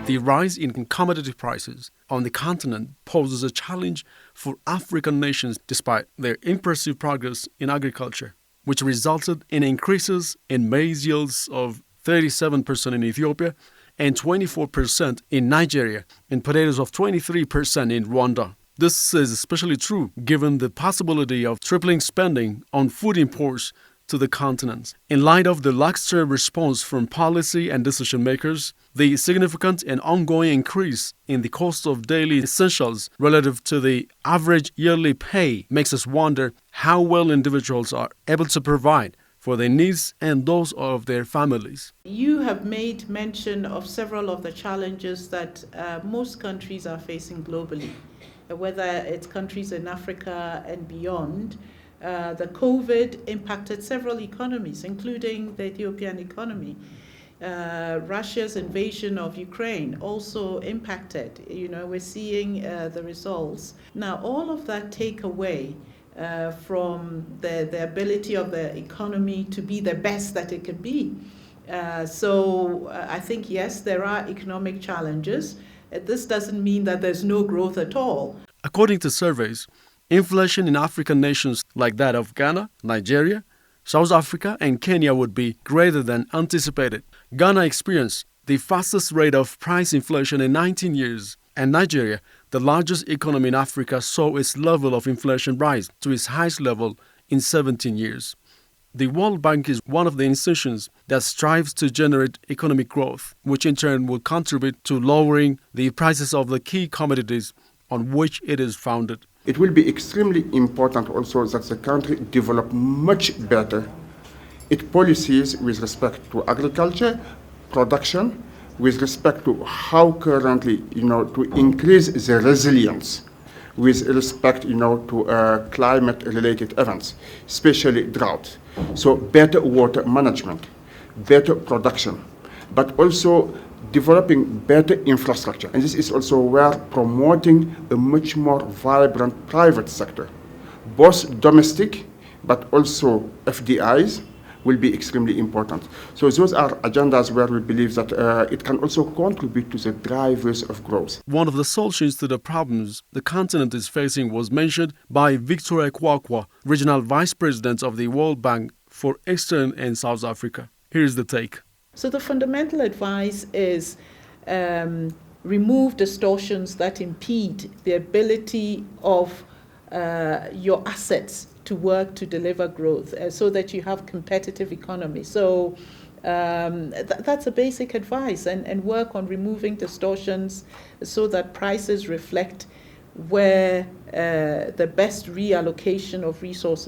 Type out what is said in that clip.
The rise in commodity prices on the continent poses a challenge for African nations despite their impressive progress in agriculture, which resulted in increases in maize yields of 37% in Ethiopia and 24% in Nigeria, and potatoes of 23% in Rwanda. This is especially true given the possibility of tripling spending on food imports to the continent. In light of the lackluster response from policy and decision makers, the significant and ongoing increase in the cost of daily essentials relative to the average yearly pay makes us wonder how well individuals are able to provide for their needs and those of their families. You have made mention of several of the challenges that most countries are facing globally, whether it's countries in Africa and beyond. The COVID impacted several economies, including the Ethiopian economy. Russia's invasion of Ukraine also impacted. We're seeing the results. Now, all of that take away from the ability of the economy to be the best that it can be. So I think, yes, there are economic challenges. This doesn't mean that there's no growth at all. According to surveys, inflation in African nations like that of Ghana, Nigeria, South Africa, and Kenya would be greater than anticipated. Ghana experienced the fastest rate of price inflation in 19 years, and Nigeria, the largest economy in Africa, saw its level of inflation rise to its highest level in 17 years. The World Bank is one of the institutions that strives to generate economic growth, which in turn will contribute to lowering the prices of the key commodities on which it is founded. It will be extremely important also that the country develop much better its policies with respect to agriculture, production, with respect to how currently, to increase the resilience with respect, to climate-related events, especially drought. So better water management, better production, but also developing better infrastructure. And this is also where promoting a much more vibrant private sector, both domestic but also FDIs, will be extremely important. So those are agendas where we believe that it can also contribute to the drivers of growth. One of the solutions to the problems the continent is facing was mentioned by Victoria Kwakwa, Regional Vice President of the World Bank for Eastern and South Africa. Here's the take. So the fundamental advice is remove distortions that impede the ability of your assets to work to deliver growth so that you have competitive economy. So that's a basic advice, and work on removing distortions so that prices reflect where the best reallocation of resources